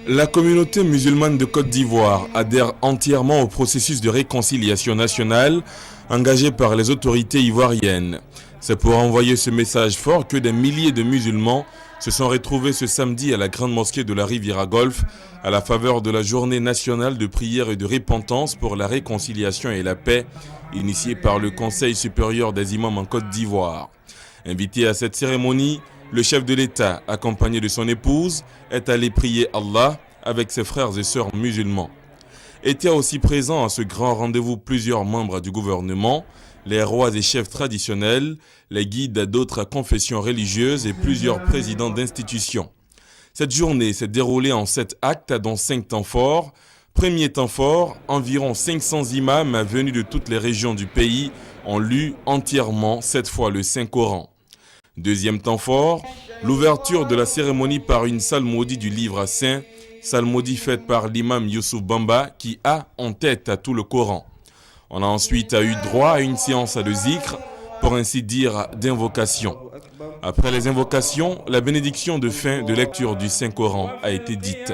La communauté musulmane de Côte d'Ivoire adhère entièrement au processus de réconciliation nationale engagé par les autorités ivoiriennes. C'est pour envoyer ce message fort que des milliers de musulmans se sont retrouvés ce samedi à la grande mosquée de la Riviera Golf à la faveur de la journée nationale de prière et de repentance pour la réconciliation et la paix initiée par le Conseil supérieur des imams en Côte d'Ivoire. Invité à cette cérémonie, le chef de l'État, accompagné de son épouse, est allé prier Allah avec ses frères et sœurs musulmans. Étaient aussi présents à ce grand rendez-vous plusieurs membres du gouvernement, les rois et chefs traditionnels, les guides d'autres confessions religieuses et plusieurs présidents d'institutions. Cette journée s'est déroulée en 7 actes, dont 5 temps forts. Premier temps fort, environ 500 imams venus de toutes les régions du pays ont lu entièrement, cette fois le Saint-Coran. Deuxième temps fort, l'ouverture de la cérémonie par une psalmodie du livre saint, psalmodie faite par l'imam Youssouf Bamba qui a en tête à tout le Coran. On a ensuite eu droit à une séance de zikr, pour ainsi dire d'invocation. Après les invocations, la bénédiction de fin de lecture du Saint-Coran a été dite.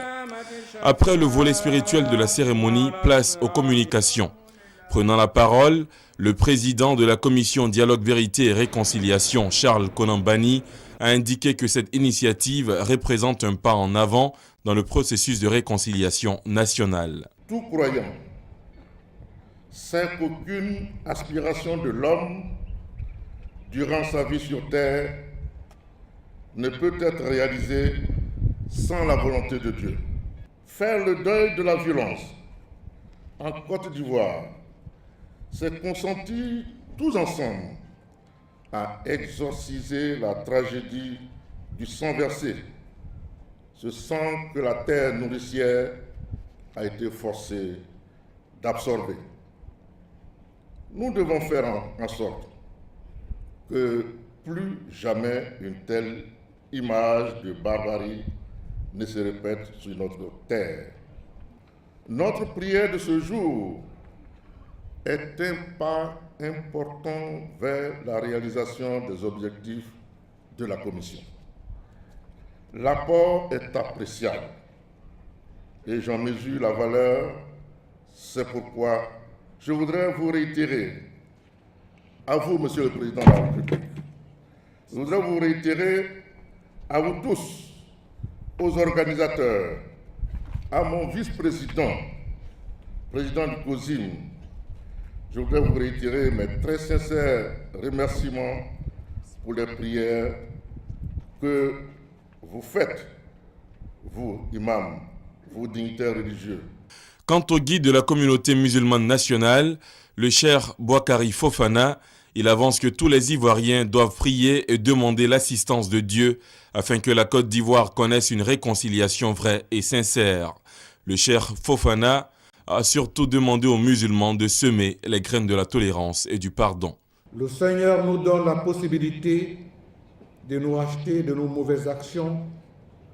Après le volet spirituel de la cérémonie, place aux communications. Prenant la parole, le président de la commission Dialogue, Vérité et Réconciliation, Charles Konambani, a indiqué que cette initiative représente un pas en avant dans le processus de réconciliation nationale. Tout croyant sait qu'aucune aspiration de l'homme durant sa vie sur terre ne peut être réalisée sans la volonté de Dieu. Faire le deuil de la violence en Côte d'Ivoire, c'est consentir tous ensemble à exorciser la tragédie du sang versé, ce sang que la terre nourricière a été forcée d'absorber. Nous devons faire en sorte que plus jamais une telle image de barbarie ne se répète sur notre terre. Notre prière de ce jour est un pas important vers la réalisation des objectifs de la Commission. L'apport est appréciable et j'en mesure la valeur. C'est pourquoi je voudrais vous réitérer, à vous, Monsieur le Président de la République, je voudrais vous réitérer à vous tous, aux organisateurs, à mon vice-président, président du COSIM, je voudrais vous réitérer mes très sincères remerciements pour les prières que vous faites, vous, imams, vous, dignitaires religieux. Quant au guide de la communauté musulmane nationale, le cheikh Boakari Fofana, il avance que tous les Ivoiriens doivent prier et demander l'assistance de Dieu afin que la Côte d'Ivoire connaisse une réconciliation vraie et sincère. Le cheikh Fofana a surtout demandé aux musulmans de semer les graines de la tolérance et du pardon. Le Seigneur nous donne la possibilité de nous acheter de nos mauvaises actions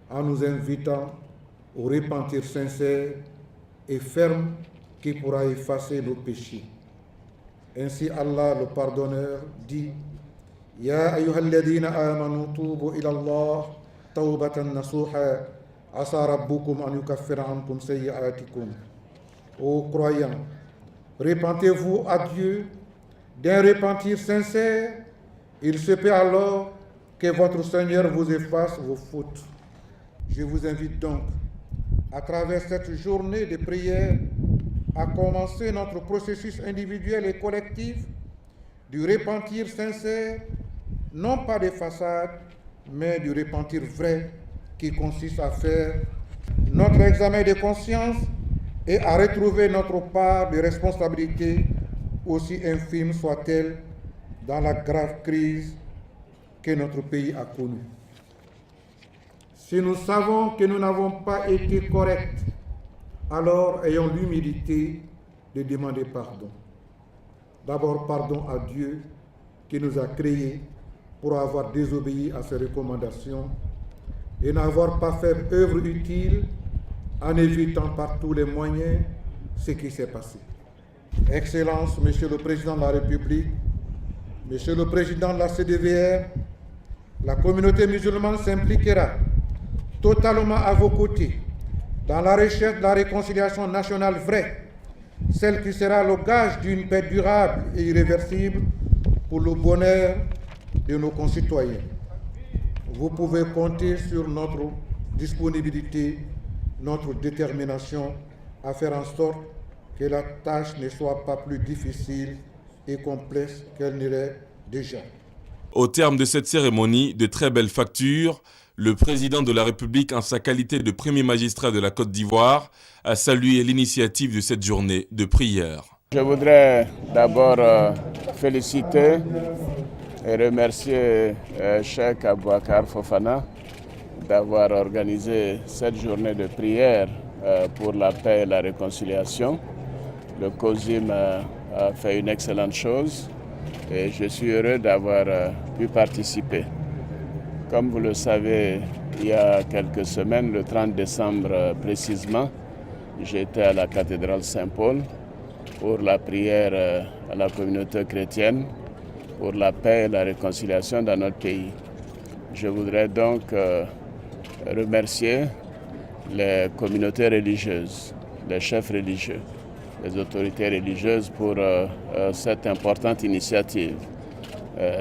en nous invitant au repentir sincère et ferme qui pourra effacer nos péchés. Ainsi Allah, le pardonneur, dit « Ya ayyuhalladhina amanu tubu ila Allah tawbatan nasuha asa rabbukum an yukaffira ankum sayyi'atikum » Ô croyants, repentez-vous à Dieu d'un repentir sincère. Il se peut alors que votre Seigneur vous efface vos fautes. Je vous invite donc, à travers cette journée de prière, à commencer notre processus individuel et collectif du repentir sincère, non pas des façades, mais du repentir vrai qui consiste à faire notre examen de conscience et à retrouver notre part de responsabilité, aussi infime soit-elle, dans la grave crise que notre pays a connue. Si nous savons que nous n'avons pas été corrects, alors ayons l'humilité de demander pardon. D'abord, pardon à Dieu qui nous a créés pour avoir désobéi à ses recommandations et n'avoir pas fait œuvre utile en évitant par tous les moyens ce qui s'est passé. Excellences, Monsieur le Président de la République, Monsieur le Président de la CDVR, la communauté musulmane s'impliquera totalement à vos côtés dans la recherche de la réconciliation nationale vraie, celle qui sera le gage d'une paix durable et irréversible pour le bonheur de nos concitoyens. Vous pouvez compter sur notre disponibilité, notre détermination à faire en sorte que la tâche ne soit pas plus difficile et complexe qu'elle ne l'est déjà. Au terme de cette cérémonie de très belle facture, le président de la République, en sa qualité de premier magistrat de la Côte d'Ivoire, a salué l'initiative de cette journée de prière. Je voudrais d'abord féliciter et remercier Cheikh Aboubacar Fofana d'avoir organisé cette journée de prière pour la paix et la réconciliation. Le COSIM a fait une excellente chose et je suis heureux d'avoir pu participer. Comme vous le savez, il y a quelques semaines, le 30 décembre précisément, j'étais à la cathédrale Saint-Paul pour la prière à la communauté chrétienne pour la paix et la réconciliation dans notre pays. Je voudrais donc remercier les communautés religieuses, les chefs religieux, les autorités religieuses pour cette importante initiative.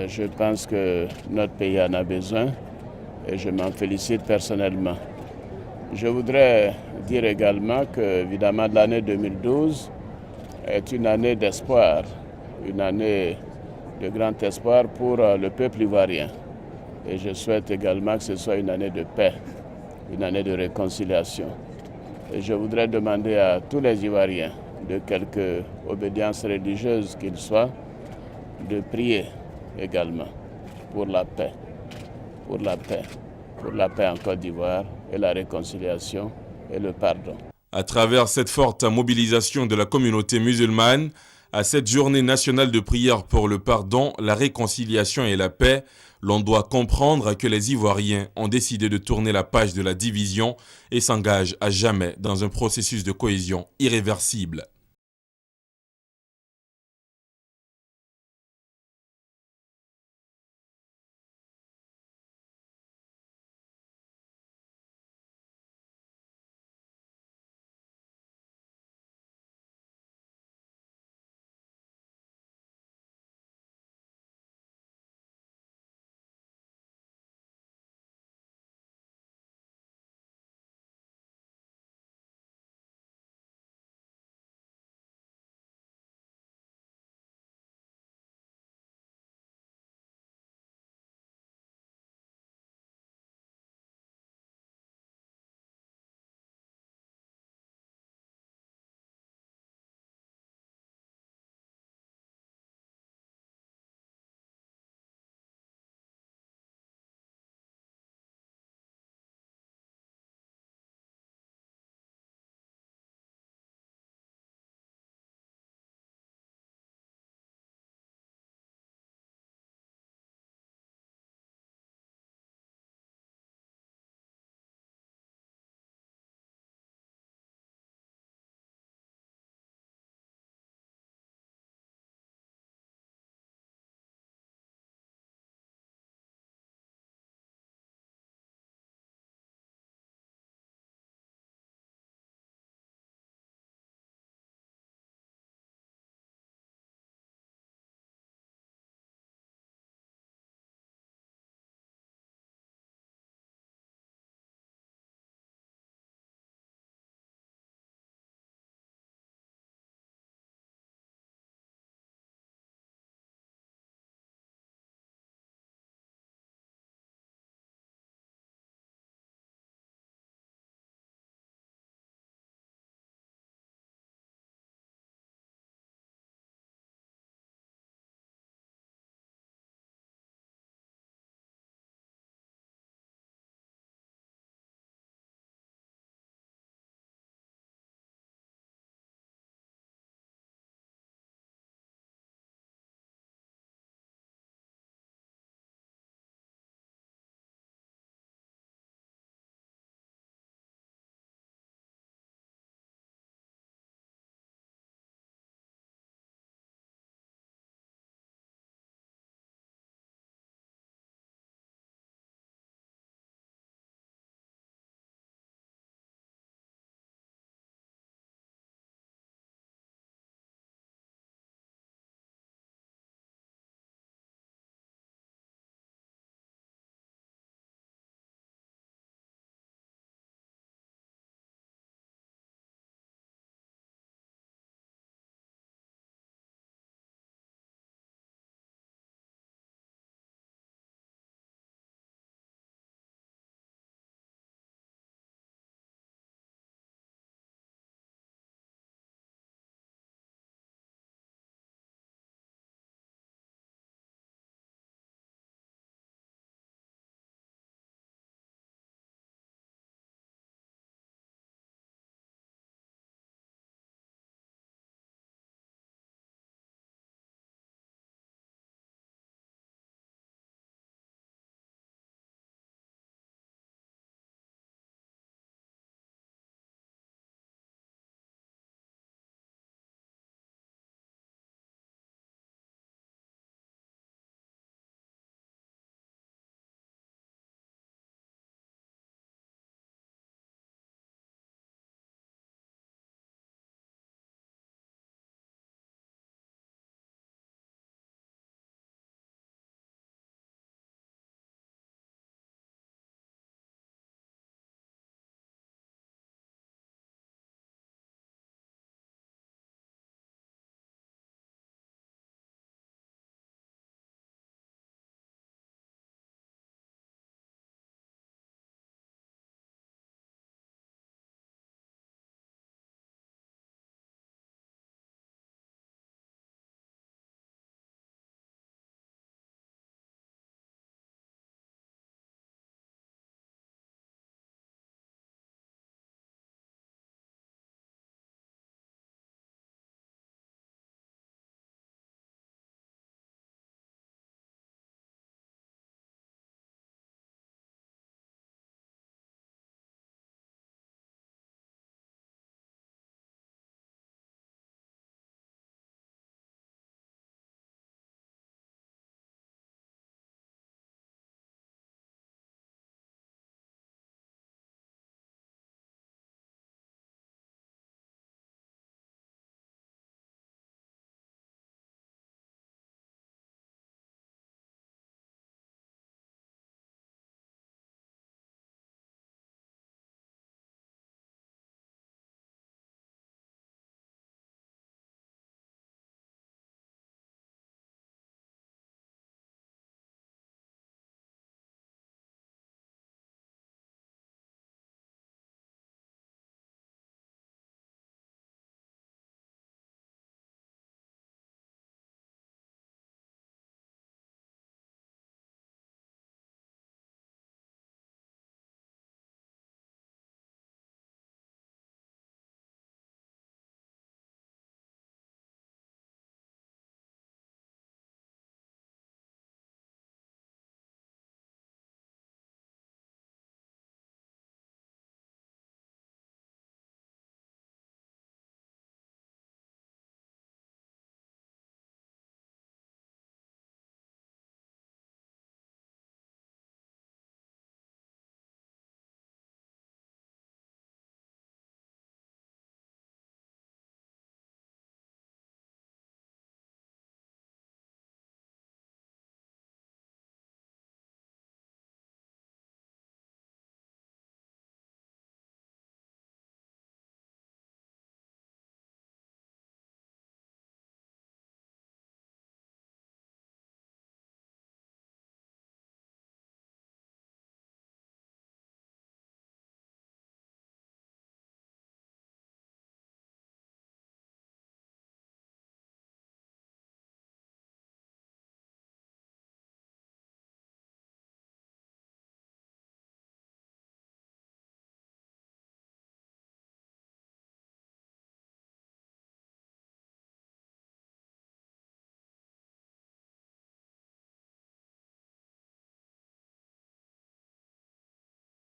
Je pense que notre pays en a besoin et je m'en félicite personnellement. Je voudrais dire également que, évidemment, l'année 2012 est une année d'espoir, une année de grand espoir pour le peuple ivoirien. Et je souhaite également que ce soit une année de paix, une année de réconciliation. Et je voudrais demander à tous les Ivoiriens, de quelque obédience religieuse qu'ils soient, de prier également pour la paix, pour la paix, pour la paix en Côte d'Ivoire et la réconciliation et le pardon. À travers cette forte mobilisation de la communauté musulmane, à cette journée nationale de prière pour le pardon, la réconciliation et la paix, l'on doit comprendre que les Ivoiriens ont décidé de tourner la page de la division et s'engagent à jamais dans un processus de cohésion irréversible.